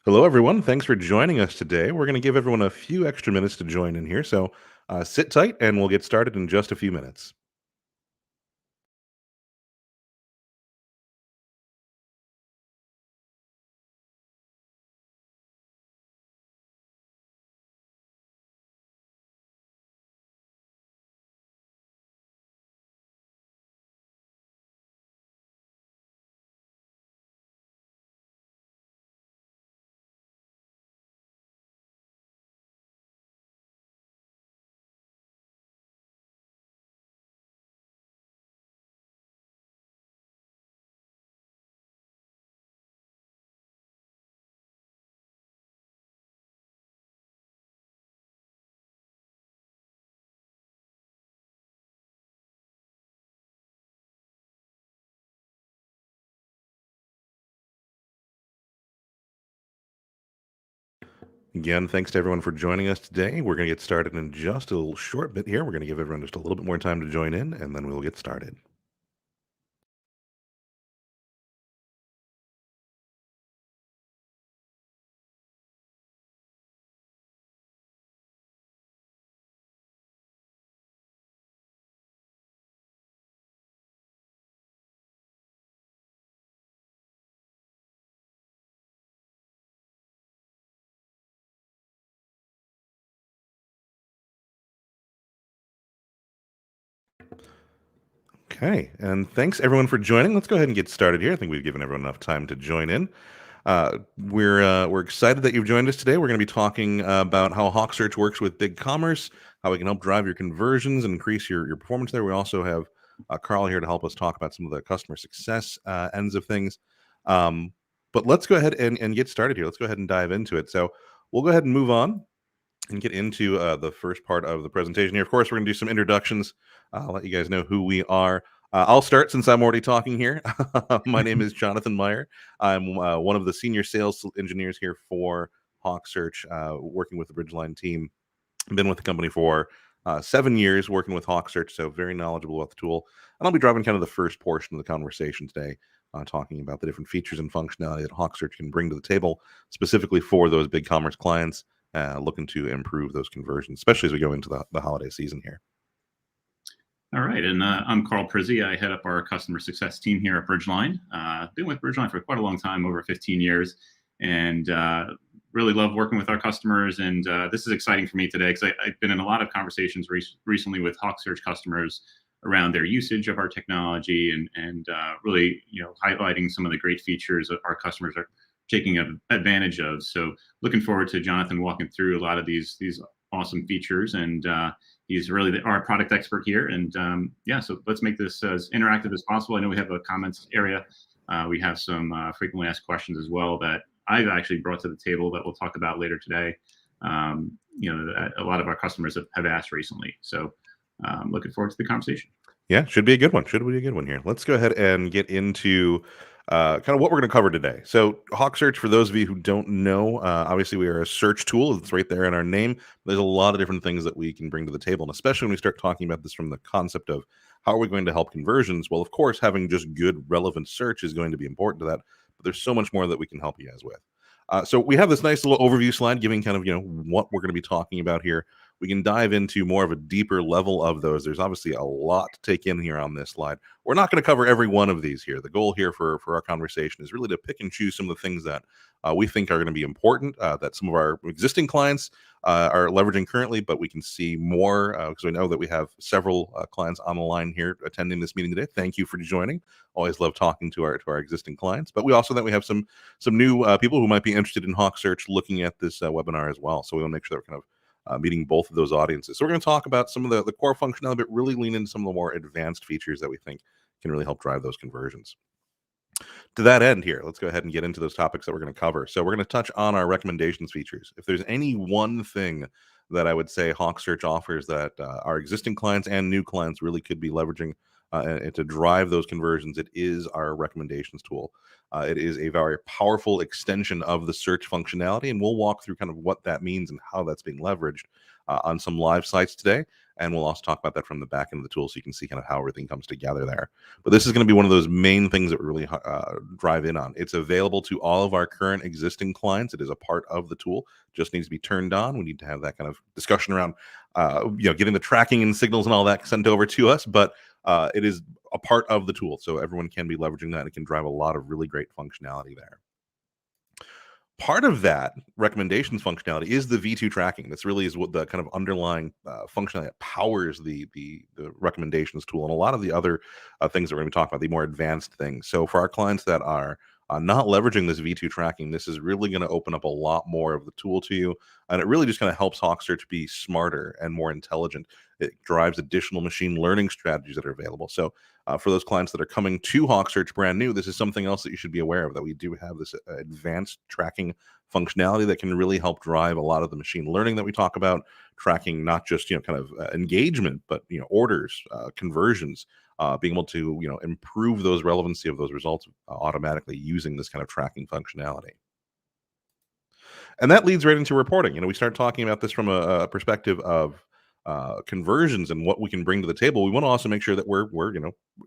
Hello, everyone. Thanks for joining us today. We're going to give everyone a few extra minutes to join in here. So sit tight and we'll get started in just a few minutes. Again, thanks to everyone for joining us today. We're going to get started in just a little short bit here. We're going to give everyone just a little bit more time to join in, and then we'll get started. Okay, and thanks everyone for joining. Let's go ahead and get started here. I think we've given everyone enough time to join in. We're excited that you've joined us today. We're going to be talking about how Hawksearch works with BigCommerce, how we can help drive your conversions and increase your performance there. We also have Carl here to help us talk about some of the customer success ends of things. Um, but let's go ahead and get started here. Let's go ahead and dive into it. So we'll go ahead and move on and get into the first part of the presentation here. Of course, we're going to do some introductions. I'll let you guys know who we are. I'll start since I'm already talking here. My name is Jonathan Meyer. I'm one of the senior sales engineers here for Hawksearch, working with the Bridgeline team. I've been with the company for 7 years working with Hawksearch, so very knowledgeable about the tool. And I'll be driving kind of the first portion of the conversation today, talking about the different features and functionality that Hawksearch can bring to the table, specifically for those big commerce clients looking to improve those conversions, especially as we go into the holiday season here. All right, and I'm Carl Prizzi. I head up our customer success team here at Bridgeline. Been with Bridgeline for quite a long time, over 15 years, and really love working with our customers. And this is exciting for me today because I've been in a lot of conversations recently with Hawksearch customers around their usage of our technology and really, highlighting some of the great features that our customers are taking advantage of. So, looking forward to Jonathan walking through a lot of these awesome features and. He's really our product expert here. And yeah, so let's make this as interactive as possible. I know we have a comments area. We have some frequently asked questions as well that I've actually brought to the table that we'll talk about later today. That a lot of our customers have asked recently. So looking forward to the conversation. Yeah, should be a good one. Should be a good one here. Let's go ahead and get into kind of what we're going to cover today. So, Hawksearch, for those of you who don't know, obviously we are a search tool. It's right there in our name. There's a lot of different things that we can bring to the table, and especially when we start talking about this from the concept of how are we going to help conversions. Well, of course, having just good, relevant search is going to be important to that. But there's so much more that we can help you guys with. So we have this nice little overview slide giving kind of what we're going to be talking about here. We can dive into more of a deeper level of those. There's obviously a lot to take in here on this slide. We're not going to cover every one of these here. The goal here for our conversation is really to pick and choose some of the things that we think are going to be important, that some of our existing clients are leveraging currently, but we can see more because we know that we have several clients on the line here attending this meeting today. Thank you for joining. Always love talking to our existing clients, but we also that we have some new people who might be interested in Hawksearch looking at this webinar as well. So we want to make sure that we're kind of meeting both of those audiences. So we're going to talk about some of the core functionality, but really lean into some of the more advanced features that we think can really help drive those conversions. To that end here, let's go ahead and get into those topics that we're going to cover. So we're going to touch on our recommendations features. If there's any one thing that I would say Hawksearch offers that our existing clients and new clients really could be leveraging and to drive those conversions, it is our recommendations tool. It is a very powerful extension of the search functionality, and we'll walk through kind of what that means and how that's being leveraged on some live sites today. And we'll also talk about that from the back end of the tool so you can see kind of how everything comes together there. But this is going to be one of those main things that we really drive in on. It's available to all of our current existing clients. It is a part of the tool, just needs to be turned on. We need to have that kind of discussion around getting the tracking and signals and all that sent over to us. But it is a part of the tool, so everyone can be leveraging that. And it can drive a lot of really great functionality there. Part of that recommendations functionality is the V2 tracking. This really is what the kind of underlying functionality that powers the recommendations tool, and a lot of the other things that we're going to talk about, the more advanced things. So for our clients that are not leveraging this V2 tracking, this is really going to open up a lot more of the tool to you, and it really just kind of helps Hawksearch be smarter and more intelligent. It drives additional machine learning strategies that are available. So for those clients that are coming to Hawksearch brand new, this is something else that you should be aware of, that we do have this advanced tracking functionality that can really help drive a lot of the machine learning that we talk about, tracking not just kind of engagement, but orders, conversions, being able to improve those relevancy of those results automatically using this kind of tracking functionality. And that leads right into reporting. We start talking about this from a perspective of conversions and what we can bring to the table. We want to also make sure that we're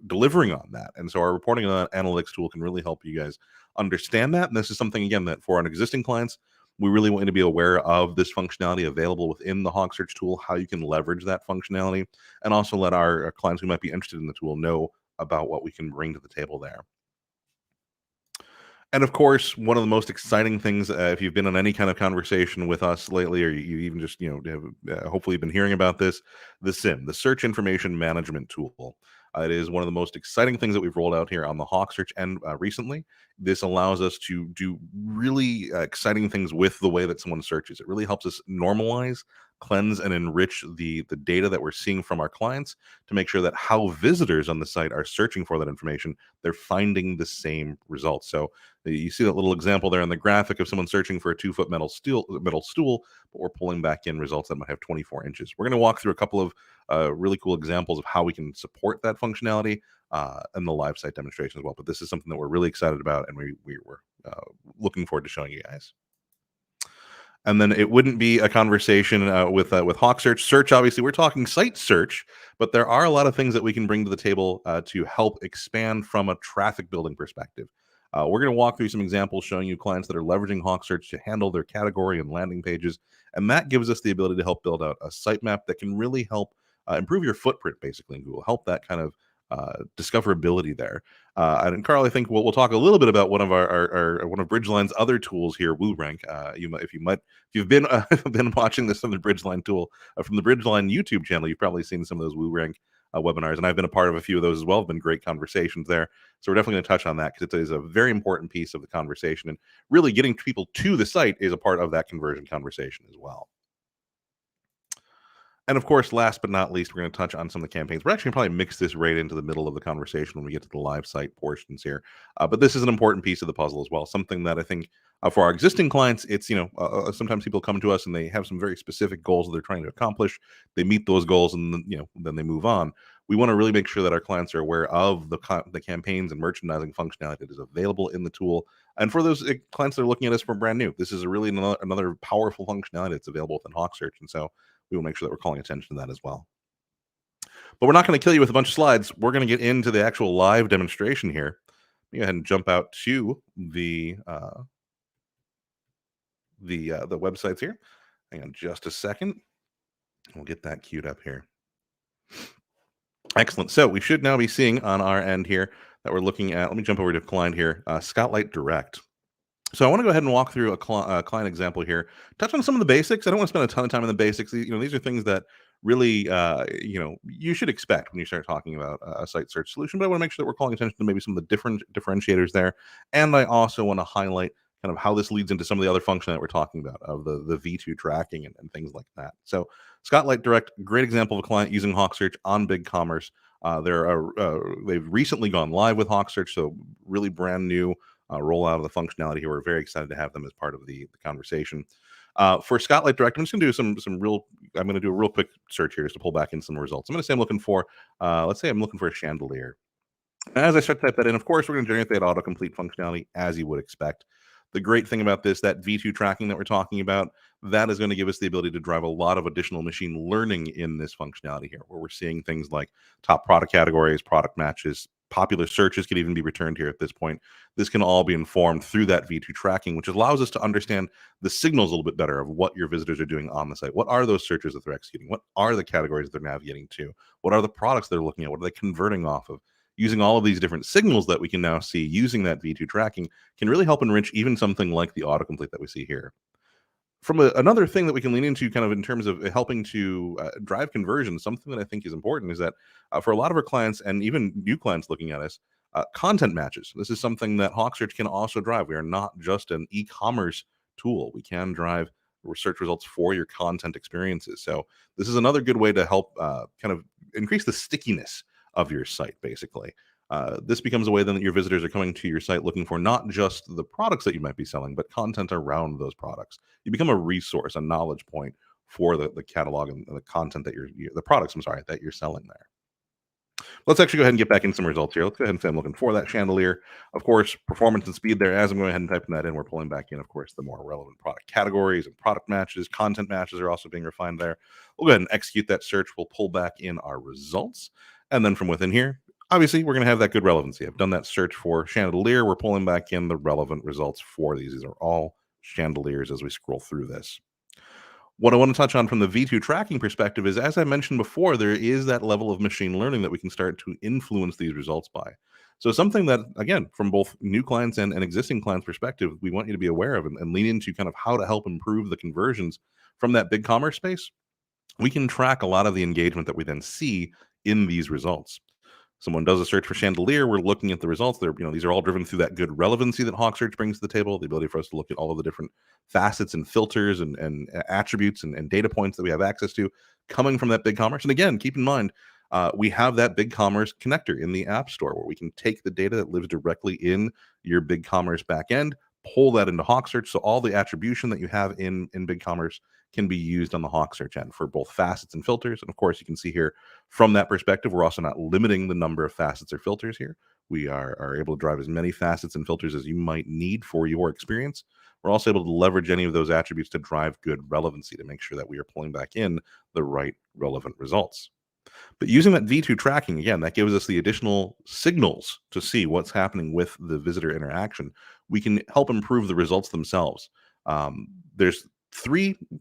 delivering on that. And so our reporting and analytics tool can really help you guys understand that. And this is something, again, that for our existing clients, we really want you to be aware of this functionality available within the Hawksearch tool, how you can leverage that functionality, and also let our clients who might be interested in the tool know about what we can bring to the table there. And of course, one of the most exciting things, if you've been on any kind of conversation with us lately, or you even just have hopefully been hearing about this, the SIM, the Search Information Management Tool. It is one of the most exciting things that we've rolled out here on the Hawksearch end recently. This allows us to do really exciting things with the way that someone searches. It really helps us normalize, cleanse, and enrich the data that we're seeing from our clients to make sure that how visitors on the site are searching for that information, they're finding the same results. So you see that little example there in the graphic of someone searching for a 2-foot metal stool, but we're pulling back in results that might have 24 inches. We're going to walk through a couple of really cool examples of how we can support that functionality in the live site demonstration as well. But this is something that we're really excited about, and we were looking forward to showing you guys. And then it wouldn't be a conversation with Hawksearch. Search, obviously, we're talking site search, but there are a lot of things that we can bring to the table to help expand from a traffic building perspective. We're going to walk through some examples showing you clients that are leveraging Hawksearch to handle their category and landing pages. And that gives us the ability to help build out a sitemap that can really help improve your footprint, basically, in Google, help that kind of discoverability there. And Carl, I think we'll talk a little bit about one of one of Bridgeline's other tools here, WooRank. If you've been been watching this from the Bridgeline tool from the Bridgeline YouTube channel, you've probably seen some of those WooRank webinars, and I've been a part of a few of those as well. Have been great conversations there. So we're definitely going to touch on that because it is a very important piece of the conversation, and really getting people to the site is a part of that conversion conversation as well. And of course, last but not least, we're going to touch on some of the campaigns. We're actually going to probably mix this right into the middle of the conversation when we get to the live site portions here. But this is an important piece of the puzzle as well. Something that I think for our existing clients, it's, sometimes people come to us and they have some very specific goals that they're trying to accomplish. They meet those goals and, then they move on. We want to really make sure that our clients are aware of the campaigns and merchandising functionality that is available in the tool. And for those clients that are looking at us for brand new, this is really another powerful functionality that's available within Hawksearch. And so we will make sure that we're calling attention to that as well. But we're not going to kill you with a bunch of slides. We're going to get into the actual live demonstration here. Let me go ahead and jump out to the websites here. Hang on just a second. We'll get that queued up here. Excellent. So we should now be seeing on our end here that we're looking at, let me jump over to client here, Spotlight Direct. So I want to go ahead and walk through a client example here, touch on some of the basics. I don't want to spend a ton of time on the basics. These are things that really, you should expect when you start talking about a site search solution, but I want to make sure that we're calling attention to maybe some of the different differentiators there. And I also want to highlight kind of how this leads into some of the other function that we're talking about of the V2 tracking and things like that. So Spotlight Direct, great example of a client using Hawksearch on BigCommerce. They've recently gone live with Hawksearch, so really brand new rollout of the functionality here. We're very excited to have them as part of the conversation. For Spotlight Direct, I'm just going to do I'm going to do a real quick search here just to pull back in some results. I'm going to say I'm looking for, let's say I'm looking for a chandelier. As I start to type that in, of course, we're going to generate that autocomplete functionality as you would expect. The great thing about this, that V2 tracking that we're talking about, that is going to give us the ability to drive a lot of additional machine learning in this functionality here, where we're seeing things like top product categories, product matches, popular searches could even be returned here at this point. This can all be informed through that V2 tracking, which allows us to understand the signals a little bit better of what your visitors are doing on the site. What are those searches that they're executing? What are the categories that they're navigating to? What are the products they're looking at? What are they converting off of? Using all of these different signals that we can now see using that V2 tracking can really help enrich even something like the autocomplete that we see here. From another thing that we can lean into kind of in terms of helping to drive conversion, something that I think is important is that for a lot of our clients and even new clients looking at us, content matches. This is something that Hawksearch can also drive. We are not just an e-commerce tool. We can drive search results for your content experiences. So this is another good way to help kind of increase the stickiness of your site, basically. This becomes a way then that your visitors are coming to your site looking for not just the products that you might be selling, but content around those products. You become a resource, a knowledge point for the catalog and the content that the products, I'm sorry, that you're selling there. Let's actually go ahead and get back in some results here. Let's go ahead and say I'm looking for that chandelier. Of course, performance and speed there. As I'm going ahead and typing that in, we're pulling back in, of course, the more relevant product categories and product matches. Content matches are also being refined there. We'll go ahead and execute that search. We'll pull back in our results. And then from within here, obviously, we're going to have that good relevancy. I've done that search for chandelier. We're pulling back in the relevant results for these. These are all chandeliers as we scroll through this. What I want to touch on from the V2 tracking perspective is, as I mentioned before, there is that level of machine learning that we can start to influence these results by. So something that, again, from both new clients and existing clients' perspective, we want you to be aware of and lean into kind of how to help improve the conversions from that BigCommerce space. We can track a lot of the engagement that we then see in these results. Someone does a search for chandelier, we're looking at the results. These are all driven through that good relevancy that Hawksearch brings to the table, the ability for us to look at all of the different facets and filters and attributes and data points that we have access to coming from that BigCommerce. And again, keep in mind, we have that BigCommerce connector in the App Store where we can take the data that lives directly in your BigCommerce backend, pull that into Hawksearch. So all the attribution that you have in BigCommerce can be used on the Hawksearch end for both facets and filters. And of course, you can see here from that perspective, we're also not limiting the number of facets or filters here. We are able to drive as many facets and filters as you might need for your experience. We're also able to leverage any of those attributes to drive good relevancy to make sure that we are pulling back in the right relevant results. But using that V2 tracking, again, that gives us the additional signals to see what's happening with the visitor interaction. We can help improve the results themselves. There's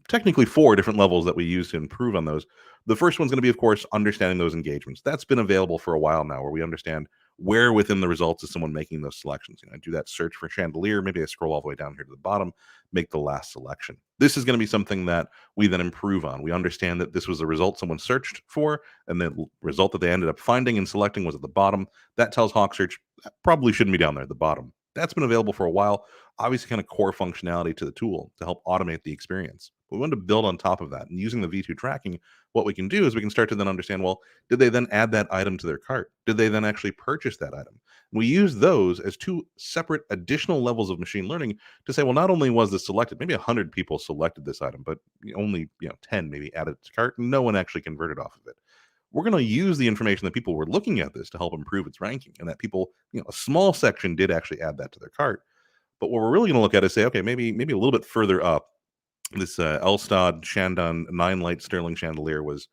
technically four different levels that we use to improve on those. The first one's going to be, of course, understanding those engagements. That's been available for a while now, where we understand where within the results is someone making those selections. I do that search for chandelier. Maybe I scroll all the way down here to the bottom, make the last selection. This is going to be something that we then improve on. We understand that this was the result someone searched for, and the result that they ended up finding and selecting was at the bottom. That tells Hawksearch that probably shouldn't be down there at the bottom. That's been available for a while. Obviously, kind of core functionality to the tool to help automate the experience. But we want to build on top of that. And using the V2 tracking, what we can do is we can start to then understand, well, did they then add that item to their cart? Did they then actually purchase that item? And we use those as two separate additional levels of machine learning to say, well, not only was this selected, maybe 100 people selected this item, but only 10 maybe added to cart. No one actually converted off of it. We're going to use the information that people were looking at this to help improve its ranking, and that people, a small section did actually add that to their cart. But what we're really going to look at is say, okay, maybe a little bit further up, this Elstad Shandon 9 light sterling chandelier was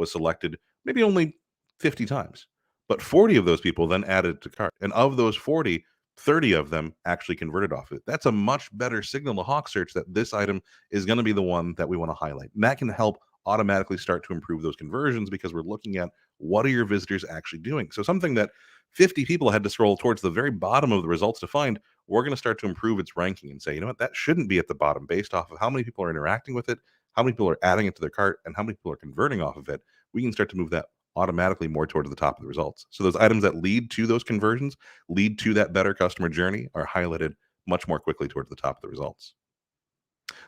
selected maybe only 50 times, but 40 of those people then added to cart, and of those 40, 30 of them actually converted off it. That's a much better signal to Hawksearch that this item is going to be the one that we want to highlight, and that can help automatically start to improve those conversions because we're looking at what are your visitors actually doing. So something that 50 people had to scroll towards the very bottom of the results to find, we're going to start to improve its ranking and say, you know what, that shouldn't be at the bottom based off of how many people are interacting with it, how many people are adding it to their cart, and how many people are converting off of it. We can start to move that automatically more towards the top of the results. So those items that lead to those conversions, lead to that better customer journey, are highlighted much more quickly towards the top of the results.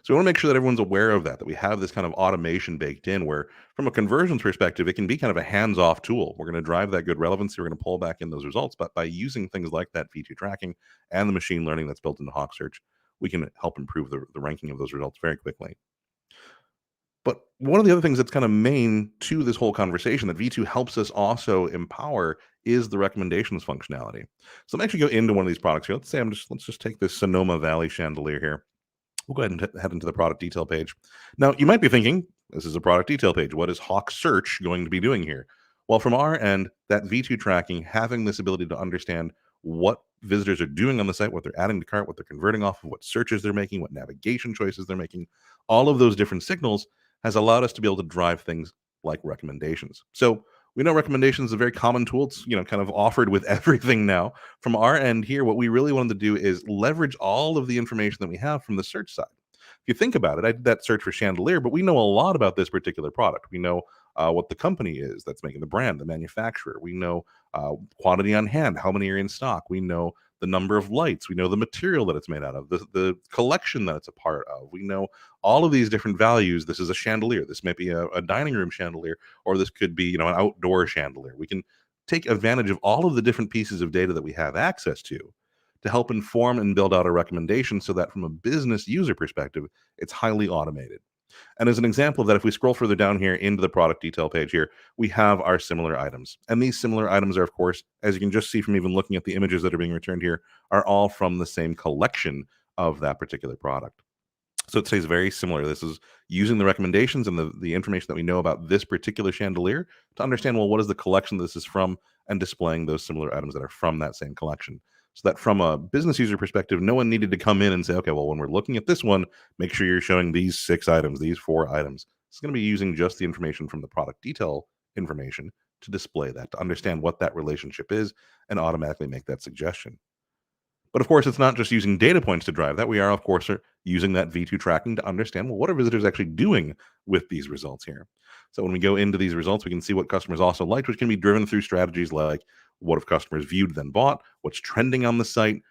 So we want to make sure that everyone's aware of that we have this kind of automation baked in where, from a conversions perspective, it can be kind of a hands-off tool. We're going to drive that good relevancy. We're going to pull back in those results. But by using things like that V2 tracking and the machine learning that's built into Hawksearch, we can help improve the ranking of those results very quickly. But one of the other things that's kind of main to this whole conversation that V2 helps us also empower is the recommendations functionality. So I'm actually go into one of these products here. Let's just take this Sonoma Valley chandelier here. We'll go ahead and head into the product detail page. Now, you might be thinking, this is a product detail page. What is Hawksearch going to be doing here? Well, from our end, that V2 tracking, having this ability to understand what visitors are doing on the site, what they're adding to cart, what they're converting off of, what searches they're making, what navigation choices they're making, all of those different signals has allowed us to be able to drive things like recommendations. So we know recommendations is a very common tool. It's kind of offered with everything now. From our end here, what we really wanted to do is leverage all of the information that we have from the search side. If you think about it, I did that search for chandelier, but we know a lot about this particular product. We know what the company is that's making the brand, the manufacturer. We know quantity on hand, how many are in stock. We know the number of lights. We know the material that it's made out of, the collection that it's a part of. We know all of these different values. This is a chandelier. This might be a dining room chandelier, or this could be, an outdoor chandelier. We can take advantage of all of the different pieces of data that we have access to help inform and build out a recommendation so that from a business user perspective, it's highly automated. And as an example of that, if we scroll further down here into the product detail page here, we have our similar items. And these similar items are, of course, as you can just see from even looking at the images that are being returned here, are all from the same collection of that particular product. So it stays very similar. This is using the recommendations and the information that we know about this particular chandelier to understand, well, what is the collection this is from, and displaying those similar items that are from that same collection. So that from a business user perspective, no one needed to come in and say, okay, well, when we're looking at this one, make sure you're showing these 6 items, these 4 items. It's going to be using just the information from the product detail information to display that, to understand what that relationship is and automatically make that suggestion. But of course, it's not just using data points to drive that. We are, of course, using that V2 tracking to understand, well, what are visitors actually doing with these results here? So when we go into these results, we can see what customers also liked, which can be driven through strategies like what have customers viewed then bought, what's trending on the site,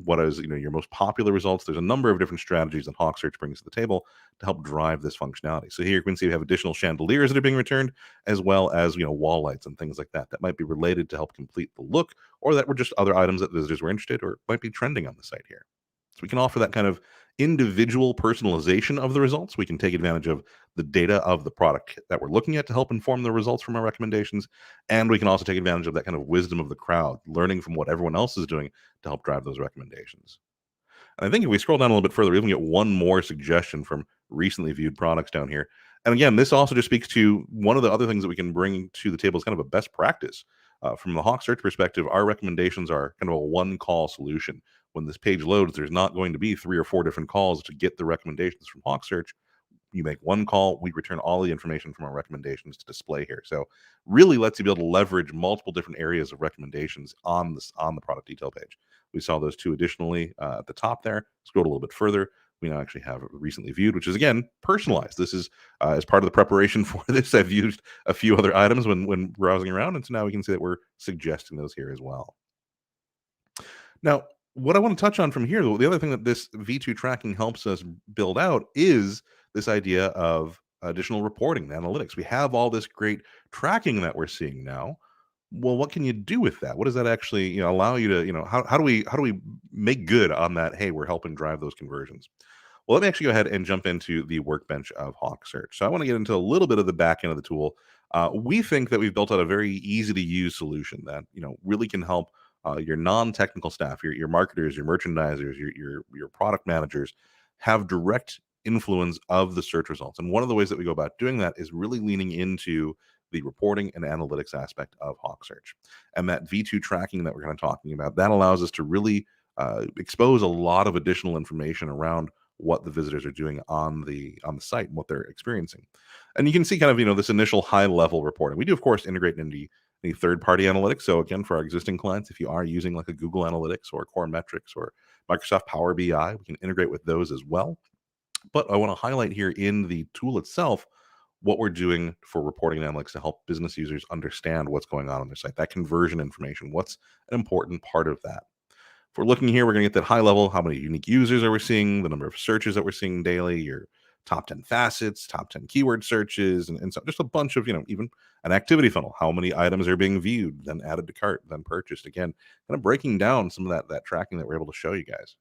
what is your most popular results. There's a number of different strategies that Hawksearch brings to the table to help drive this functionality. So here you can see we have additional chandeliers that are being returned, as well as wall lights and things like that that might be related to help complete the look, or that were just other items that visitors were interested or might be trending on the site here. So we can offer that kind of individual personalization of the results. We can take advantage of the data of the product that we're looking at to help inform the results from our recommendations. And we can also take advantage of that kind of wisdom of the crowd, learning from what everyone else is doing to help drive those recommendations. And I think if we scroll down a little bit further, we even get one more suggestion from recently viewed products down here. And again, this also just speaks to one of the other things that we can bring to the table is kind of a best practice. From the Hawk search perspective, our recommendations are kind of a one-call solution. When this page loads, there's not going to be 3 or 4 different calls to get the recommendations from Hawk search. You make one call, we return all the information from our recommendations to display here. So really lets you be able to leverage multiple different areas of recommendations on the product detail page. We saw those 2 additionally at the top there. Scroll a little bit further. We now actually have recently viewed, which is again personalized. This is as part of the preparation for this. I've used a few other items when browsing around, and so now we can see that we're suggesting those here as well. Now, what I want to touch on from here, though, the other thing that this V2 tracking helps us build out is this idea of additional reporting and analytics. We have all this great tracking that we're seeing now. Well, what can you do with that? What does that actually, allow you to, how do we make good on that? Hey, we're helping drive those conversions. Well, let me actually go ahead and jump into the workbench of Hawk Search. So I want to get into a little bit of the back end of the tool. We think that we've built out a very easy to use solution that really can help your non-technical staff, your marketers, your merchandisers, your product managers have direct influence of the search results. And one of the ways that we go about doing that is really leaning into the reporting and analytics aspect of Hawk Search. And that V2 tracking that we're kind of talking about, that allows us to really expose a lot of additional information around what the visitors are doing on the site and what they're experiencing. And you can see kind of this initial high level reporting. We do of course integrate into the third party analytics. So again, for our existing clients, if you are using like a Google Analytics or Core Metrics or Microsoft Power BI, we can integrate with those as well. But I want to highlight here in the tool itself what we're doing for reporting and analytics to help business users understand what's going on their site, that conversion information, what's an important part of that. If we're looking here, we're going to get that high level, how many unique users are we seeing, the number of searches that we're seeing daily, your top 10 facets, top 10 keyword searches, and so just a bunch of, even an activity funnel, how many items are being viewed, then added to cart, then purchased. Again, kind of breaking down some of that tracking that we're able to show you guys.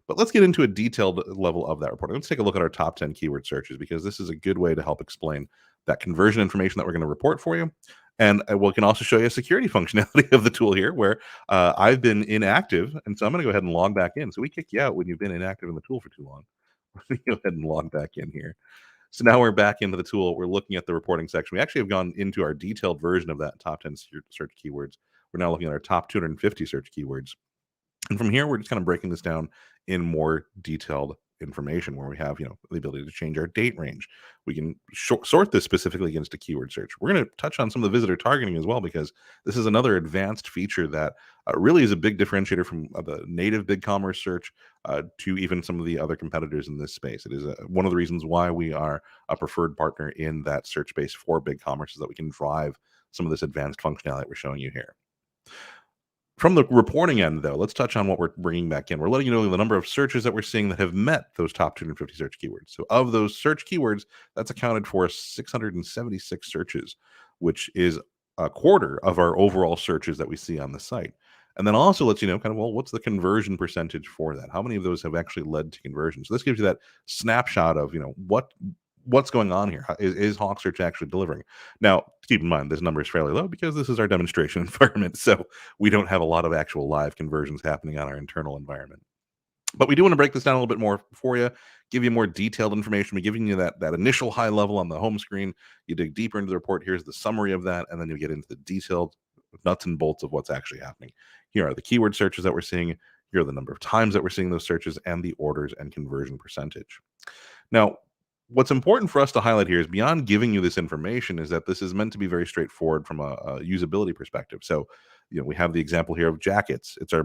But let's get into a detailed level of that reporting. Let's take a look at our top 10 keyword searches, because this is a good way to help explain that conversion information that we're going to report for you. And we can also show you a security functionality of the tool here, where I've been inactive. And so I'm going to go ahead and log back in. So we kick you out when you've been inactive in the tool for too long. Go ahead and log back in here. So now we're back into the tool. We're looking at the reporting section. We actually have gone into our detailed version of that top 10 search keywords. We're now looking at our top 250 search keywords. And from here, we're just kind of breaking this down in more detailed information, where we have, the ability to change our date range. We can sort this specifically against a keyword search. We're going to touch on some of the visitor targeting as well, because this is another advanced feature that really is a big differentiator from the native BigCommerce search to even some of the other competitors in this space. It is one of the reasons why we are a preferred partner in that search space for BigCommerce, is that we can drive some of this advanced functionality that we're showing you here. From the reporting end, though, let's touch on what we're bringing back in. We're letting you know the number of searches that we're seeing that have met those top 250 search keywords. So of those search keywords, that's accounted for 676 searches, which is a quarter of our overall searches that we see on the site. And then also lets you know kind of, well, what's the conversion percentage for that? How many of those have actually led to conversion? So this gives you that snapshot of, what's going on here. Is Hawksearch actually delivering? Now, keep in mind, this number is fairly low because this is our demonstration environment. So we don't have a lot of actual live conversions happening on our internal environment. But we do want to break this down a little bit more for you, give you more detailed information. We're giving you that initial high level on the home screen. You dig deeper into the report. Here's the summary of that. And then you get into the detailed nuts and bolts of what's actually happening. Here are the keyword searches that we're seeing. Here are the number of times that we're seeing those searches, and the orders and conversion percentage. Now, what's important for us to highlight here is, beyond giving you this information, is that this is meant to be very straightforward from a usability perspective. So, we have the example here of jackets. It's our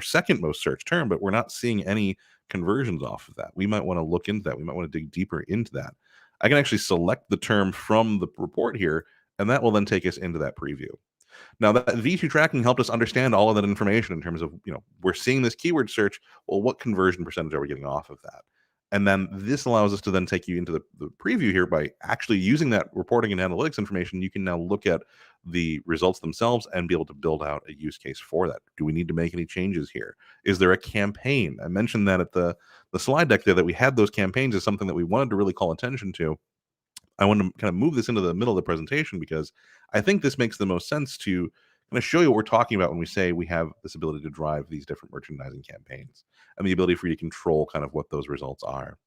second most searched term, but we're not seeing any conversions off of that. We might want to look into that. We might want to dig deeper into that. I can actually select the term from the report here, and that will then take us into that preview. Now, that V2 tracking helped us understand all of that information in terms of, we're seeing this keyword search. Well, what conversion percentage are we getting off of that? And then this allows us to then take you into the preview here. By actually using that reporting and analytics information, you can now look at the results themselves and be able to build out a use case for that. Do we need to make any changes here? Is there a campaign? I mentioned that at the slide deck there, that we had those campaigns as something that we wanted to really call attention to. I want to kind of move this into the middle of the presentation, because I think this makes the most sense to kind of show you what we're talking about when we say we have this ability to drive these different merchandising campaigns, and the ability for you to control kind of what those results are.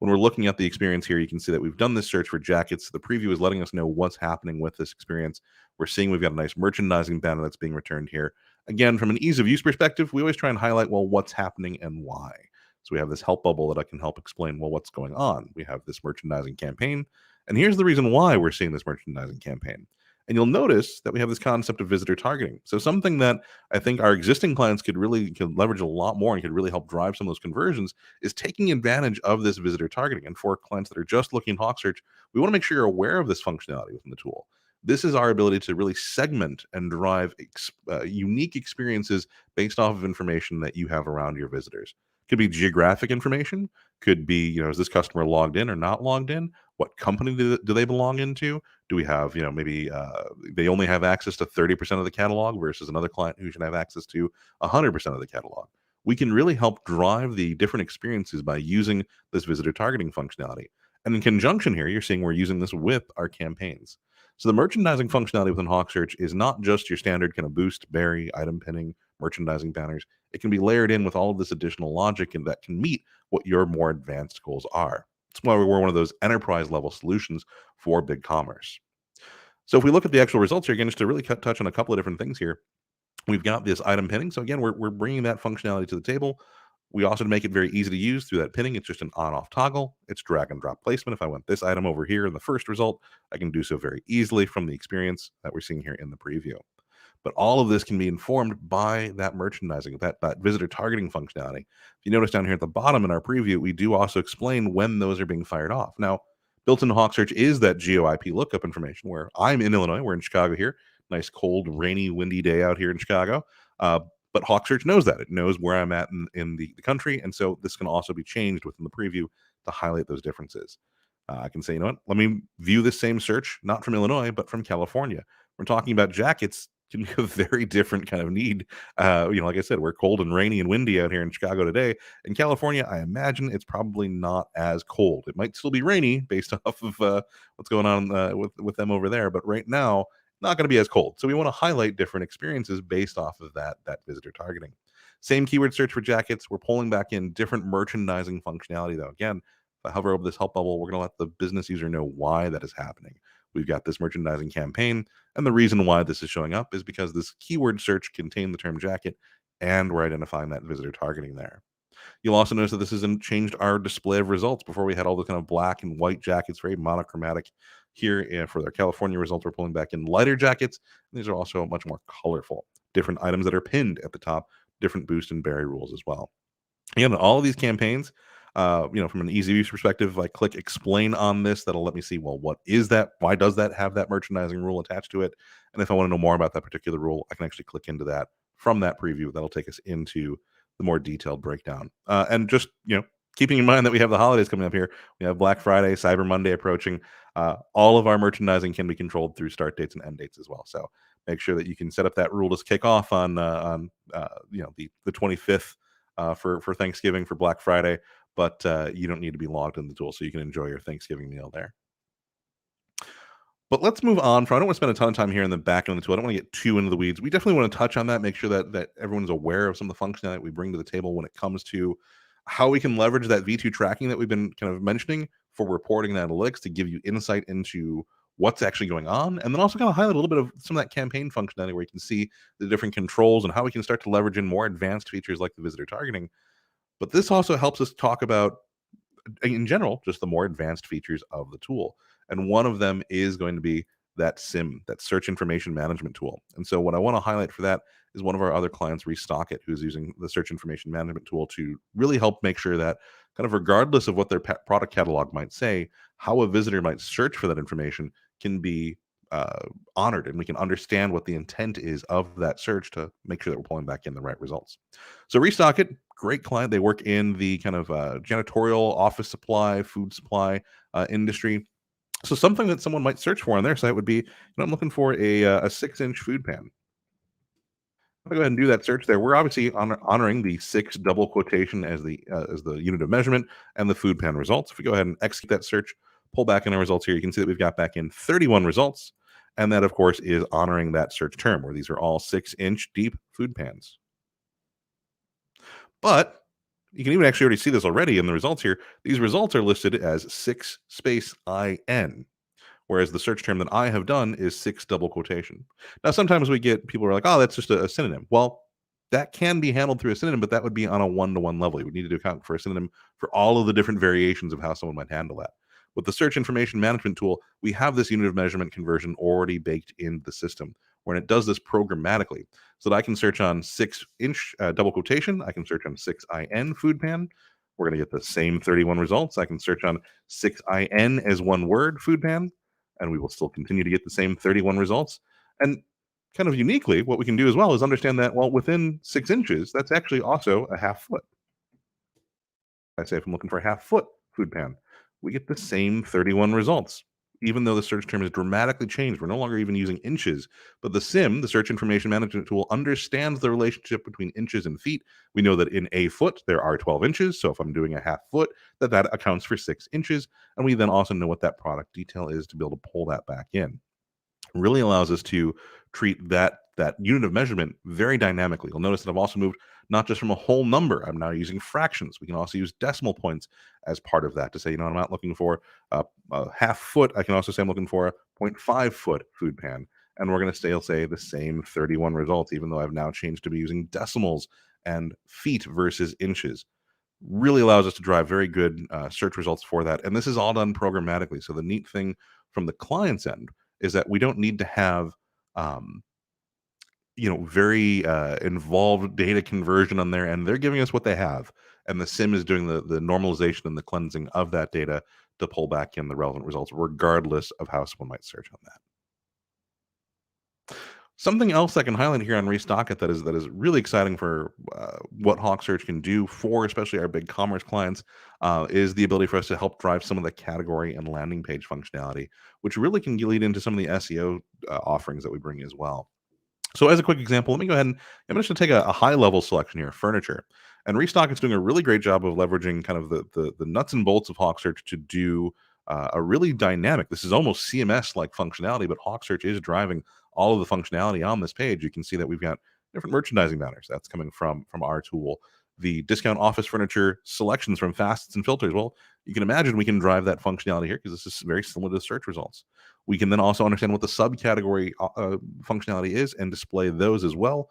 When we're looking at the experience here, you can see that we've done this search for jackets. The preview is letting us know what's happening with this experience. We're seeing we've got a nice merchandising banner that's being returned here. Again, from an ease of use perspective, we always try and highlight, well, what's happening and why. So we have this help bubble that I can help explain, well, what's going on. We have this merchandising campaign, and here's the reason why we're seeing this merchandising campaign. And you'll notice that we have this concept of visitor targeting. So something that I think our existing clients could leverage a lot more and could really help drive some of those conversions is taking advantage of this visitor targeting. And for clients that are just looking at Hawksearch, we want to make sure you're aware of this functionality within the tool. This is our ability to really segment and drive unique experiences based off of information that you have around your visitors. Could be geographic information, could be, is this customer logged in or not logged in? What company do they belong into? Do we have, maybe they only have access to 30% of the catalog versus another client who should have access to 100% of the catalog? We can really help drive the different experiences by using this visitor targeting functionality. And in conjunction here, you're seeing we're using this with our campaigns. So the merchandising functionality within Hawksearch is not just your standard kind of boost, berry, item pinning, merchandising banners. It can be layered in with all of this additional logic, and that can meet what your more advanced goals are. That's why we're one of those enterprise level solutions for BigCommerce. So if we look at the actual results here, again, just to really touch on a couple of different things here, we've got this item pinning. So again, we're bringing that functionality to the table. We also make it very easy to use through that pinning. It's just an on-off toggle. It's drag and drop placement. If I want this item over here in the first result, I can do so very easily from the experience that we're seeing here in the preview. But all of this can be informed by that merchandising, that visitor targeting functionality. If you notice down here at the bottom in our preview, we do also explain when those are being fired off. Now, built into Hawksearch is that GeoIP lookup information, where I'm in Illinois. We're in Chicago here. Nice, cold, rainy, windy day out here in Chicago. But Hawksearch knows that. It knows where I'm at in the country. And so this can also be changed within the preview to highlight those differences. I can say, let me view this same search, not from Illinois, but from California. We're talking about jackets. can be a very different kind of need. Like I said, we're cold and rainy and windy out here in Chicago today. In California, I imagine it's probably not as cold. It might still be rainy based off of what's going on with them over there, but right now, not going to be as cold. So we want to highlight different experiences based off of that visitor targeting. Same keyword search for jackets. We're pulling back in different merchandising functionality, though. Again, if I hover over this help bubble, we're going to let the business user know why that is happening. We've got this merchandising campaign, and the reason why this is showing up is because this keyword search contained the term jacket, and we're identifying that visitor targeting there. You'll also notice that this hasn't changed our display of results. Before we had all the kind of black and white jackets, very monochromatic. Here for our California results, we're pulling back in lighter jackets. These are also much more colorful. Different items that are pinned at the top, different boost and berry rules as well. Again, all of these campaigns, from an easy use perspective, if I click explain on this, that'll let me see, well, what is that? Why does that have that merchandising rule attached to it? And if I want to know more about that particular rule, I can actually click into that from that preview. That'll take us into the more detailed breakdown. And just, keeping in mind that we have the holidays coming up here, we have Black Friday, Cyber Monday approaching. All of our merchandising can be controlled through start dates and end dates as well. So make sure that you can set up that rule to kick off on the 25th for Thanksgiving, for Black Friday, but you don't need to be logged in the tool, so you can enjoy your Thanksgiving meal there. But let's move on from. I don't want to spend a ton of time here in the back end of the tool. I don't want to get too into the weeds. We definitely want to touch on that, make sure that everyone's aware of some of the functionality that we bring to the table when it comes to how we can leverage that V2 tracking that we've been kind of mentioning for reporting and analytics to give you insight into what's actually going on, and then also kind of highlight a little bit of some of that campaign functionality where you can see the different controls and how we can start to leverage in more advanced features like the visitor targeting. But this also helps us talk about, in general, just the more advanced features of the tool. And one of them is going to be that SIM, that search information management tool. And so what I want to highlight for that is one of our other clients, Restock It, who's using the search information management tool to really help make sure that, kind of regardless of what their product catalog might say, how a visitor might search for that information can be honored, and we can understand what the intent is of that search to make sure that we're pulling back in the right results. So Restock It, great client. They work in the kind of janitorial, office supply, food supply industry. So something that someone might search for on their site would be, I'm looking for a 6-inch food pan. I'll go ahead and do that search there. We're obviously honoring the 6 double quotation as the unit of measurement and the food pan results. If we go ahead and execute that search, pull back in our results here, you can see that we've got back in 31 results. And that, of course, is honoring that search term, where these are all 6-inch deep food pans. But you can even actually already see this already in the results here. These results are listed as 6 space IN, whereas the search term that I have done is 6 double quotation. Now, sometimes we get people who are like, oh, that's just a synonym. Well, that can be handled through a synonym, but that would be on a one-to-one level. You would need to account for a synonym for all of the different variations of how someone might handle that. With the search information management tool, we have this unit of measurement conversion already baked into the system, where it does this programmatically, so that I can search on 6-inch double quotation. I can search on 6IN food pan. We're going to get the same 31 results. I can search on 6IN as one word food pan, and we will still continue to get the same 31 results. And kind of uniquely, what we can do as well is understand that, well, within 6 inches, that's actually also a half foot. I say if I'm looking for a half foot food pan, we get the same 31 results. Even though the search term has dramatically changed, we're no longer even using inches, but the SIM, the search information management tool, understands the relationship between inches and feet. We know that in a foot, there are 12 inches. So if I'm doing a half foot, that accounts for 6 inches. And we then also know what that product detail is to be able to pull that back in. Really allows us to treat that unit of measurement very dynamically. You'll notice that I've also moved not just from a whole number. I'm now using fractions. We can also use decimal points as part of that to say, I'm not looking for a half foot. I can also say I'm looking for a 0.5 foot food pan. And we're going to still say the same 31 results, even though I've now changed to be using decimals and feet versus inches. Really allows us to drive very good search results for that. And this is all done programmatically. So the neat thing from the client's end is that we don't need to have very involved data conversion on there, and they're giving us what they have, and the SIM is doing the normalization and the cleansing of that data to pull back in the relevant results, regardless of how someone might search on that. Something else I can highlight here on Restock It that is really exciting for what Hawksearch can do for especially our BigCommerce clients is the ability for us to help drive some of the category and landing page functionality, which really can lead into some of the SEO offerings that we bring as well. So as a quick example, let me go ahead and I'm just going to take a high level selection here, furniture. And Restock is doing a really great job of leveraging kind of the nuts and bolts of Hawksearch to do a really dynamic. This is almost CMS like functionality, but Hawksearch is driving all of the functionality on this page. You can see that we've got different merchandising banners that's coming from our tool. The discount office furniture selections from facets and filters. Well, you can imagine we can drive that functionality here because this is very similar to the search results. We can then also understand what the subcategory functionality is and display those as well.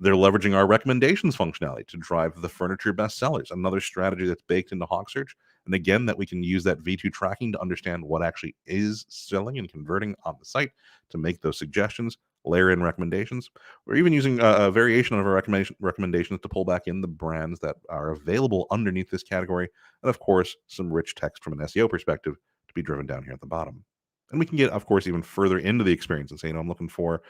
They're leveraging our recommendations functionality to drive the furniture bestsellers, another strategy that's baked into Hawksearch. And again, that we can use that V2 tracking to understand what actually is selling and converting on the site to make those suggestions, layer in recommendations. We're even using a variation of our recommendations to pull back in the brands that are available underneath this category. And of course, some rich text from an SEO perspective to be driven down here at the bottom. And we can get, of course, even further into the experience and say, I'm looking for,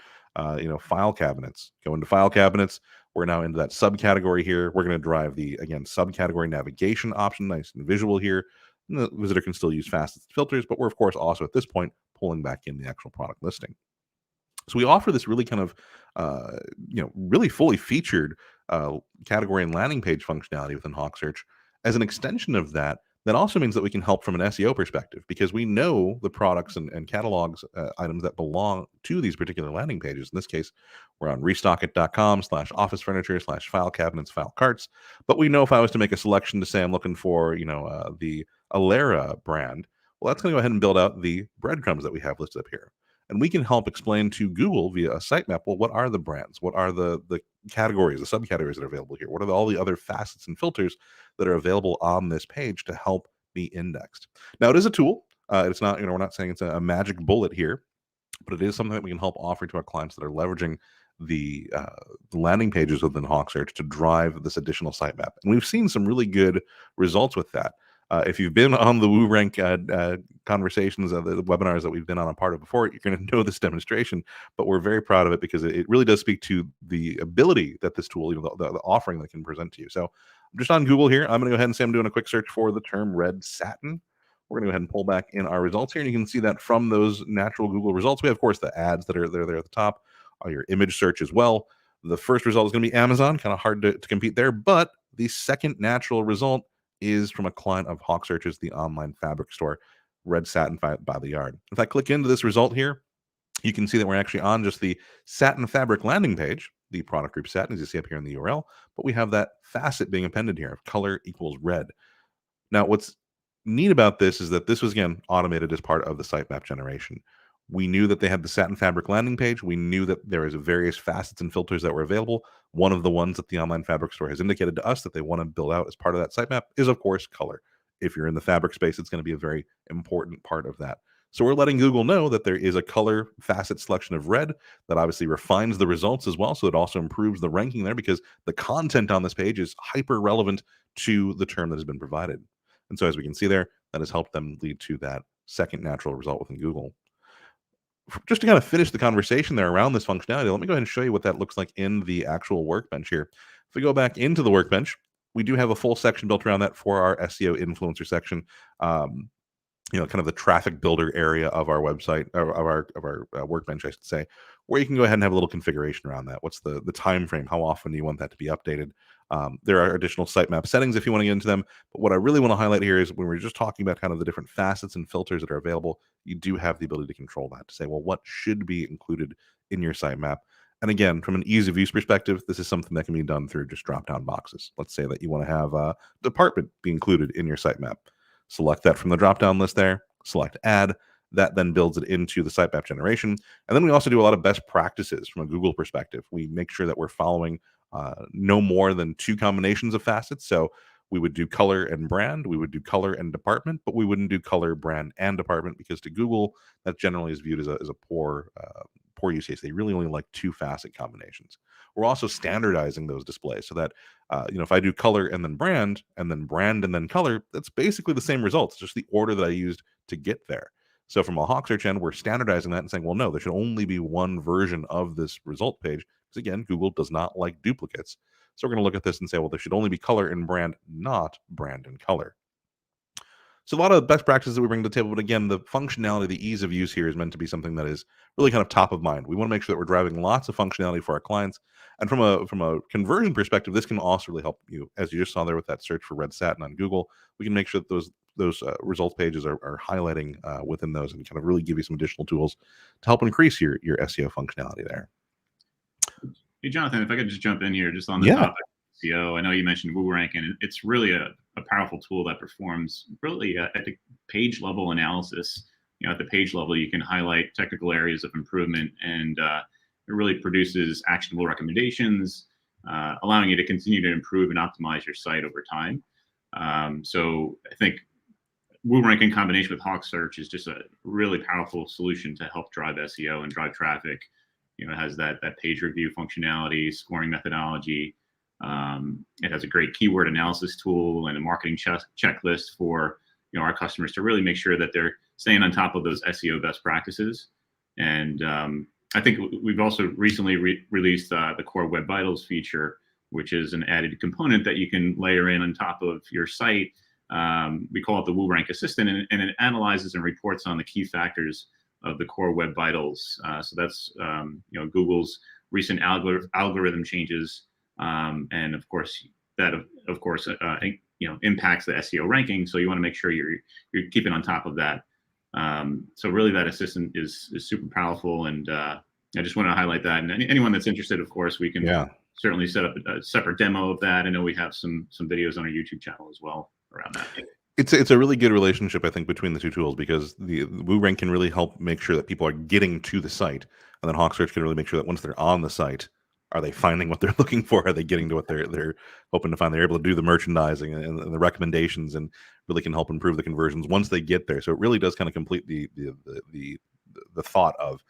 file cabinets. Go into file cabinets. We're now into that subcategory here. We're going to drive the, again, subcategory navigation option, nice and visual here. And the visitor can still use facets filters, but we're, of course, also at this point pulling back in the actual product listing. So we offer this really kind of, really fully featured category and landing page functionality within Hawksearch. As an extension of that, that also means that we can help from an SEO perspective because we know the products and catalogs items that belong to these particular landing pages. In this case, we're on restockit.com/office furniture/file cabinets, file carts. But we know if I was to make a selection to say I'm looking for, the Alera brand, well, that's going to go ahead and build out the breadcrumbs that we have listed up here. And we can help explain to Google via a sitemap, well, what are the brands? What are the categories, the subcategories that are available here? What are all the other facets and filters that are available on this page to help be indexed? Now, it is a tool. It's not, we're not saying it's a magic bullet here, but it is something that we can help offer to our clients that are leveraging the landing pages within Hawksearch to drive this additional sitemap. And we've seen some really good results with that. If you've been on the WooRank conversations, the webinars that we've been on a part of before, you're going to know this demonstration. But we're very proud of it because it really does speak to the ability that this tool, the offering that can present to you. So I'm just on Google here. I'm going to go ahead and say I'm doing a quick search for the term red satin. We're going to go ahead and pull back in our results here. And you can see that from those natural Google results, we have, of course, the ads that are there at the top, your image search as well. The first result is going to be Amazon, kind of hard to compete there. But the second natural result is from a client of Hawksearch's, the online fabric store, Red Satin by the Yard. If I click into this result here, you can see that we're actually on just the satin fabric landing page, the product group satin, as you see up here in the URL, but we have that facet being appended here of color equals red. Now, what's neat about this is that this was, again, automated as part of the sitemap generation. We knew that they had the satin fabric landing page. We knew that there is various facets and filters that were available. One of the ones that the online fabric store has indicated to us that they want to build out as part of that sitemap is, of course, color. If you're in the fabric space, it's going to be a very important part of that. So we're letting Google know that there is a color facet selection of red that obviously refines the results as well. So it also improves the ranking there because the content on this page is hyper relevant to the term that has been provided. And so as we can see there, that has helped them lead to that second natural result within Google. Just to kind of finish the conversation there around this functionality, let me go ahead and show you what that looks like in the actual workbench here. If we go back into the workbench, we do have a full section built around that for our SEO influencer section. Kind of the traffic builder area of our website, or of our workbench, I should say, where you can go ahead and have a little configuration around that. What's the time frame? How often do you want that to be updated? There are additional sitemap settings if you want to get into them. But what I really want to highlight here is when we're just talking about kind of the different facets and filters that are available, you do have the ability to control that to say, well, what should be included in your sitemap? And again, from an ease of use perspective, this is something that can be done through just drop down boxes. Let's say that you want to have a department be included in your sitemap. Select that from the drop down list there, select add. That then builds it into the sitemap generation. And then we also do a lot of best practices from a Google perspective. We make sure that we're following no more than 2 combinations of facets. So we would do color and brand, we would do color and department, but we wouldn't do color, brand, and department because to Google, that generally is viewed as a poor use case. They really only like 2 facet combinations. We're also standardizing those displays so that if I do color and then brand and then color, that's basically the same results, just the order that I used to get there. So from a Hawksearch end, we're standardizing that and saying, well, no, there should only be one version of this result page. Because again, Google does not like duplicates. So we're going to look at this and say, well, there should only be color and brand, not brand and color. So a lot of best practices that we bring to the table, but again, the functionality, the ease of use here is meant to be something that is really kind of top of mind. We want to make sure that we're driving lots of functionality for our clients. And from a conversion perspective, this can also really help you, as you just saw there with that search for red satin on Google. We can make sure that those results pages are highlighting within those, and kind of really give you some additional tools to help increase your SEO functionality there. Hey, Jonathan, if I could just jump in here just on the Yeah. topic of SEO. I know you mentioned WooRank, and it's really a powerful tool that performs really at the page level analysis. At the page level, you can highlight technical areas of improvement, and it really produces actionable recommendations, allowing you to continue to improve and optimize your site over time. So I think WooRank in combination with Hawksearch is just a really powerful solution to help drive SEO and drive traffic. It has that page review functionality, scoring methodology. It has a great keyword analysis tool and a marketing checklist for our customers to really make sure that they're staying on top of those SEO best practices. And I think we've also recently released the Core Web Vitals feature, which is an added component that you can layer in on top of your site. We call it the WooRank Assistant, and it analyzes and reports on the key factors of the Core Web Vitals. So that's Google's recent algorithm changes, and of course that impacts the SEO ranking. So you want to make sure you're keeping on top of that. So really, that assistant is super powerful, and I just want to highlight that. And anyone that's interested, of course, we can certainly set up a separate demo of that. I know we have some videos on our YouTube channel as well around that. It's a really good relationship, I think, between the two tools, because the WooRank can really help make sure that people are getting to the site, and then Hawksearch can really make sure that once they're on the site, are they finding what they're looking for? Are they getting to what they're hoping to find? They're able to do the merchandising and the recommendations, and really can help improve the conversions once they get there. So it really does kind of complete the thought of,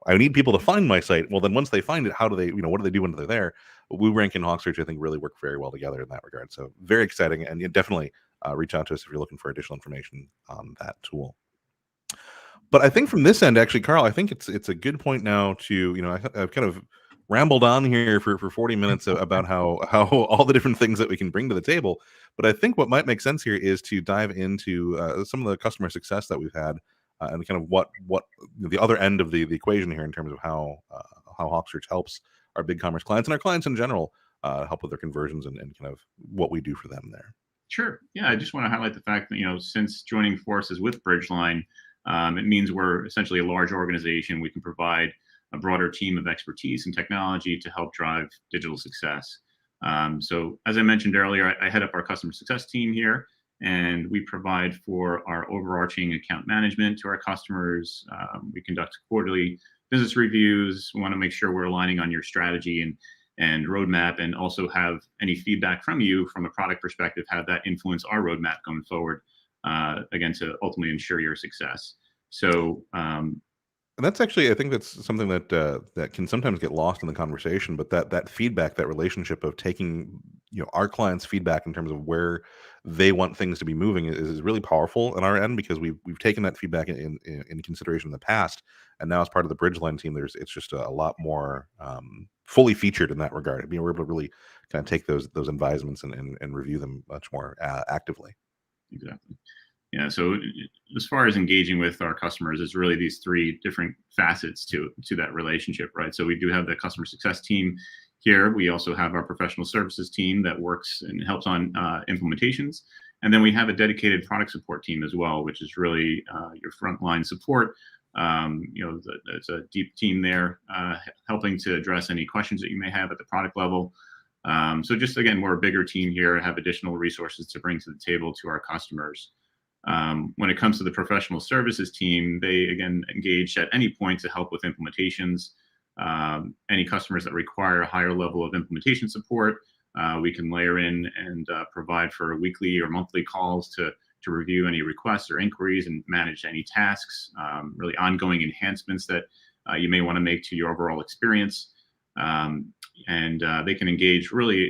I need people to find my site. Well, then once they find it, how do they, what do they do when they're there? WooRank and Hawksearch, I think, really work very well together in that regard. So very exciting, and definitely reach out to us if you're looking for additional information on that tool. But I think from this end, actually, Carl, I think it's a good point now to, I've kind of rambled on here for 40 minutes about how all the different things that we can bring to the table. But I think what might make sense here is to dive into some of the customer success that we've had, and kind of what the other end of the equation here in terms of how Hawksearch helps our BigCommerce clients and our clients in general help with their conversions and kind of what we do for them there. Sure. Yeah, I just want to highlight the fact that, since joining forces with Bridgeline, it means we're essentially a large organization. We can provide a broader team of expertise and technology to help drive digital success. So as I mentioned earlier, I head up our customer success team here, and we provide for our overarching account management to our customers. We conduct quarterly business reviews. We want to make sure we're aligning on your strategy and roadmap, and also have any feedback from you from a product perspective, have that influence our roadmap going forward, again, to ultimately ensure your success. So and that's actually, I think that's something that that can sometimes get lost in the conversation. But that feedback, that relationship of taking our clients' feedback in terms of where they want things to be moving is really powerful on our end, because we've taken that feedback in consideration in the past, and now as part of the Bridgeline team, it's just a lot more fully featured in that regard. I mean, we're able to really kind of take those advisements and review them much more actively. Exactly. Yeah. So as far as engaging with our customers, it's really these three different facets to that relationship, right? So we do have the customer success team here. We also have our professional services team that works and helps on implementations. And then we have a dedicated product support team as well, which is really your frontline support. It's a deep team there, helping to address any questions that you may have at the product level. So just, again, we're a bigger team here, have additional resources to bring to the table to our customers. When it comes to the professional services team, they, again, engage at any point to help with implementations. Any customers that require a higher level of implementation support, we can layer in and provide for weekly or monthly calls to review any requests or inquiries and manage any tasks, really ongoing enhancements that you may want to make to your overall experience. And they can engage, really,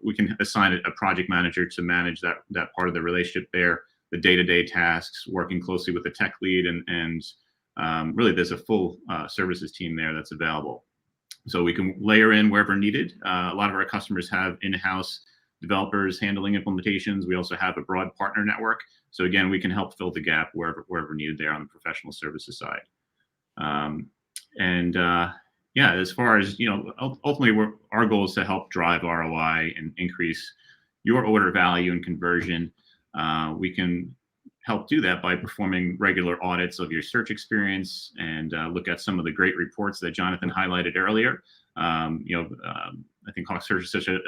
we can assign a project manager to manage that part of the relationship there, the day-to-day tasks, working closely with the tech lead, and really there's a full services team there that's available. So we can layer in wherever needed. A lot of our customers have in-house developers handling implementations. We also have a broad partner network. So again, we can help fill the gap wherever needed there on the professional services side. And yeah, as far as, ultimately our goal is to help drive ROI and increase your order value and conversion. We can help do that by performing regular audits of your search experience and look at some of the great reports that Jonathan highlighted earlier. I think Hawksearch is such a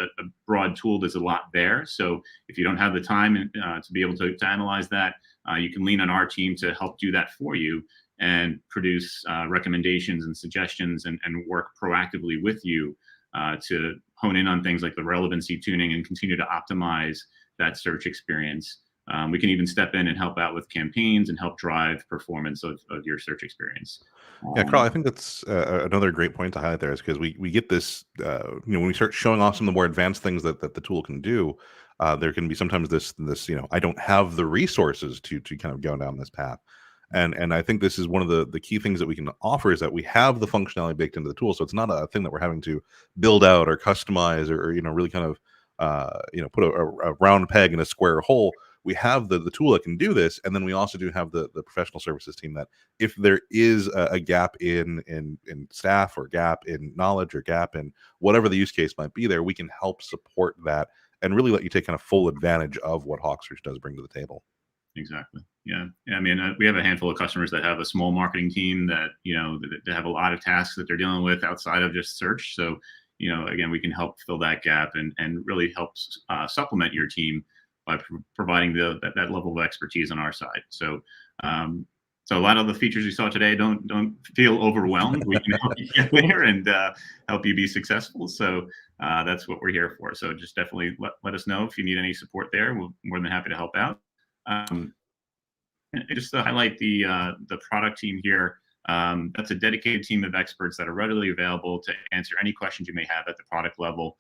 broad tool. There's a lot there. So if you don't have the time to be able to analyze that, you can lean on our team to help do that for you and produce recommendations and suggestions and work proactively with you to hone in on things like the relevancy tuning and continue to optimize that search experience. We can even step in and help out with campaigns and help drive performance of your search experience. Yeah, Carl, I think that's another great point to highlight there is because we get this, when we start showing off some of the more advanced things that the tool can do, there can be sometimes this, I don't have the resources to kind of go down this path. And I think this is one of the key things that we can offer is that we have the functionality baked into the tool. So it's not a thing that we're having to build out or customize or really kind of, put a round peg in a square hole. We have the tool that can do this, and then we also do have the professional services team that if there is a gap in staff or gap in knowledge or gap in whatever the use case might be there, we can help support that and really let you take kind of full advantage of what Hawksearch does bring to the table. Exactly. Yeah. I mean, we have a handful of customers that have a small marketing team that, that have a lot of tasks that they're dealing with outside of just search. So, again, we can help fill that gap and really help supplement your team by providing that level of expertise on our side. So, so a lot of the features you saw today, don't feel overwhelmed. We can help you get there and help you be successful. So that's what we're here for. So just definitely let us know if you need any support there. We're more than happy to help out. And just to highlight the product team here, that's a dedicated team of experts that are readily available to answer any questions you may have at the product level.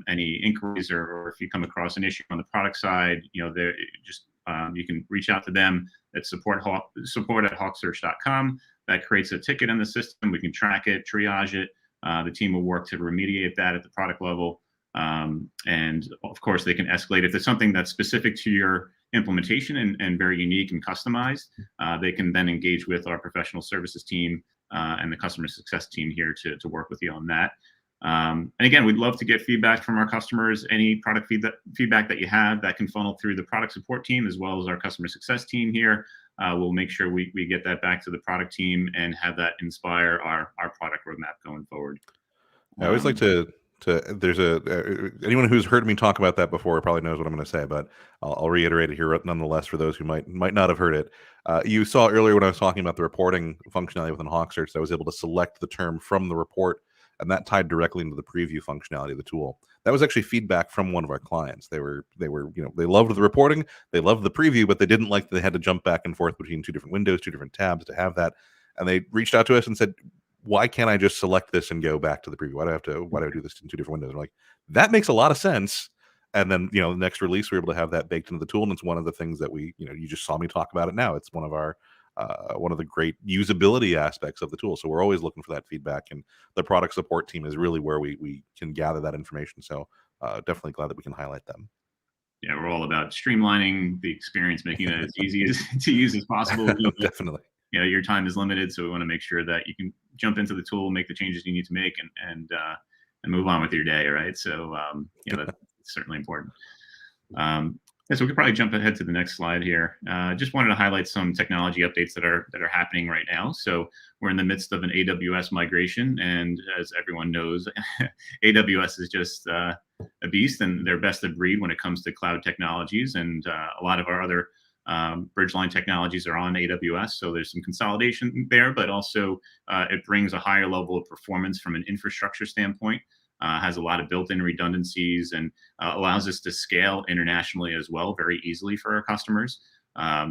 Any inquiries or if you come across an issue on the product side, they're just you can reach out to them at support@hawksearch.com. That creates a ticket in the system. We can track it, triage it. The team will work to remediate that at the product level. And of course, they can escalate if there's something that's specific to your implementation and very unique and customized. They can then engage with our professional services team and the customer success team here to work with you on that. And again, we'd love to get feedback from our customers. Any product feedback that you have that can funnel through the product support team as well as our customer success team here. We'll make sure we get that back to the product team and have that inspire our product roadmap going forward. I always like to there's anyone who's heard me talk about that before probably knows what I'm going to say, but I'll reiterate it here nonetheless for those who might not have heard it. You saw earlier when I was talking about the reporting functionality within Hawksearch that I was able to select the term from the report, and that tied directly into the preview functionality of the tool. That was actually feedback from one of our clients. They loved the reporting, they loved the preview, but they didn't like that they had to jump back and forth between two different windows, two different tabs to have that. And they reached out to us and said, why can't I just select this and go back to the preview? Why do I do this in two different windows? I'm like, that makes a lot of sense. And then, the next release, we were able to have that baked into the tool. And it's one of the things that you just saw me talk about it now. It's one of our, one of the great usability aspects of the tool. So we're always looking for that feedback, and the product support team is really where we can gather that information. So definitely glad that we can highlight them. Yeah, we're all about streamlining the experience, making it as easy to use as possible. Definitely. Your time is limited, so we want to make sure that you can jump into the tool, make the changes you need to make, and move on with your day. Right. So that's certainly important. So we could probably jump ahead to the next slide here. Just wanted to highlight some technology updates that are happening right now. So we're in the midst of an AWS migration, and as everyone knows, AWS is just a beast, and they're best of breed when it comes to cloud technologies. And a lot of our other Bridgeline technologies are on AWS, so there's some consolidation there, but also it brings a higher level of performance from an infrastructure standpoint. Has a lot of built-in redundancies and allows us to scale internationally as well very easily for our customers.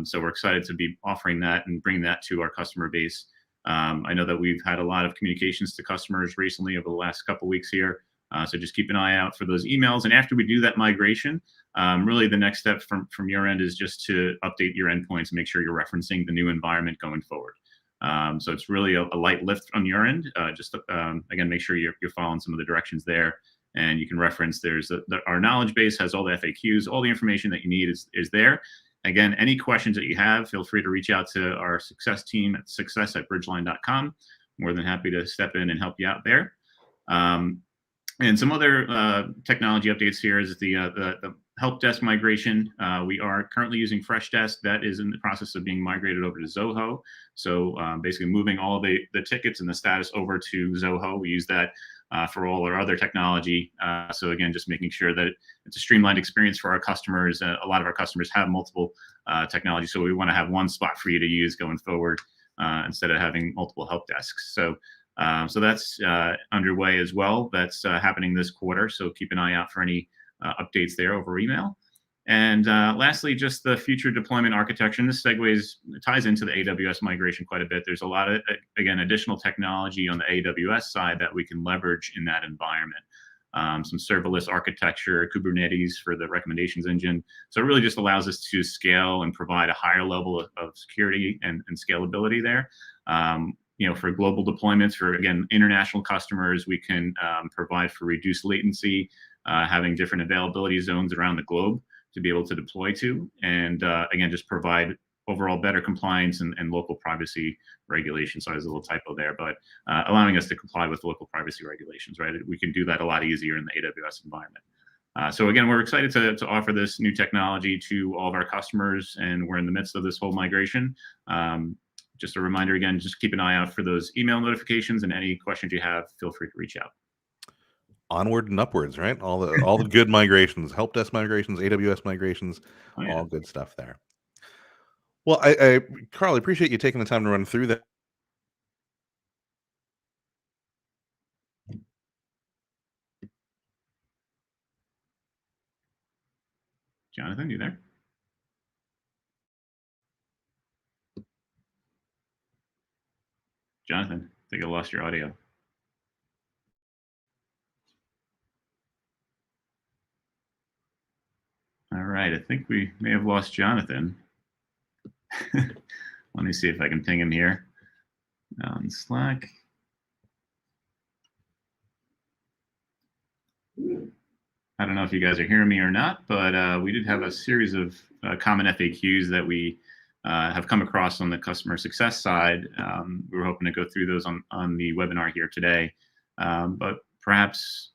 So we're excited to be offering that and bring that to our customer base. I know that we've had a lot of communications to customers recently over the last couple of weeks here. So just keep an eye out for those emails. And after we do that migration, really the next step from your end is just to update your endpoints and make sure you're referencing the new environment going forward. So it's really a light lift on your end. Just again, make sure you're following some of the directions there. and you can reference. There's our knowledge base has all the FAQs, all the information that you need is there. Again, any questions that you have, feel free to reach out to our success team at success@bridgeline.com. More than happy to step in and help you out there. And some other technology updates here is the help desk migration. We are currently using Freshdesk. That is in the process of being migrated over to Zoho. So basically moving all the tickets and the status over to Zoho. We use that for all our other technology. So again, just making sure that it's a streamlined experience for our customers. A lot of our customers have multiple technology, so we want to have one spot for you to use going forward instead of having multiple help desks. So that's underway as well. That's happening this quarter. So keep an eye out for any updates there over email. And lastly, just the future deployment architecture. And this ties into the AWS migration quite a bit. There's a lot of, again, additional technology on the AWS side that we can leverage in that environment. Some serverless architecture, Kubernetes for the recommendations engine. So it really just allows us to scale and provide a higher level of security and scalability there. For global deployments, for, again, international customers, we can provide for reduced latency, having different availability zones around the globe to be able to deploy to, and again, just provide overall better compliance and local privacy regulations. So there's a little typo there, but allowing us to comply with local privacy regulations, right? We can do that a lot easier in the AWS environment. So again, we're excited to offer this new technology to all of our customers, and we're in the midst of this whole migration. Just a reminder again, just keep an eye out for those email notifications, and any questions you have, feel free to reach out. Onward and upwards, right? All the good migrations, help desk migrations, AWS migrations, all good stuff there. Well, Carl, I appreciate you taking the time to run through that. Jonathan, you there? Jonathan, I think I lost your audio. All right, I think we may have lost Jonathan. Let me see if I can ping him here on Slack. I don't know if you guys are hearing me or not, but we did have a series of common FAQs that we have come across on the customer success side. We were hoping to go through those on the webinar here today. But perhaps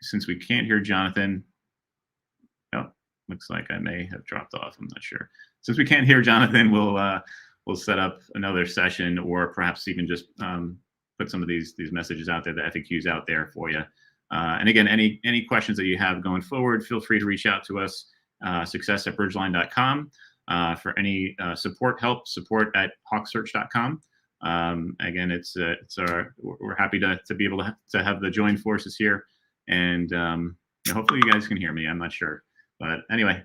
since we can't hear Jonathan, looks like I may have dropped off. I'm not sure. Since we can't hear Jonathan, we'll set up another session, or perhaps even just put some of these messages out there, the FAQs out there for you. And again, any questions that you have going forward, feel free to reach out to us, success@bridgeline.com. For any support at hawksearch.com. Again, we're happy to be able to have the join forces here, and hopefully you guys can hear me. I'm not sure. But anyway,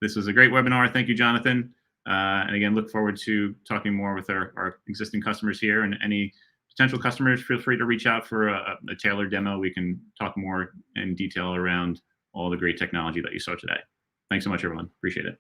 this was a great webinar. Thank you, Jonathan. And again, look forward to talking more with our existing customers here, and any potential customers, feel free to reach out for a tailored demo. We can talk more in detail around all the great technology that you saw today. Thanks so much, everyone. Appreciate it.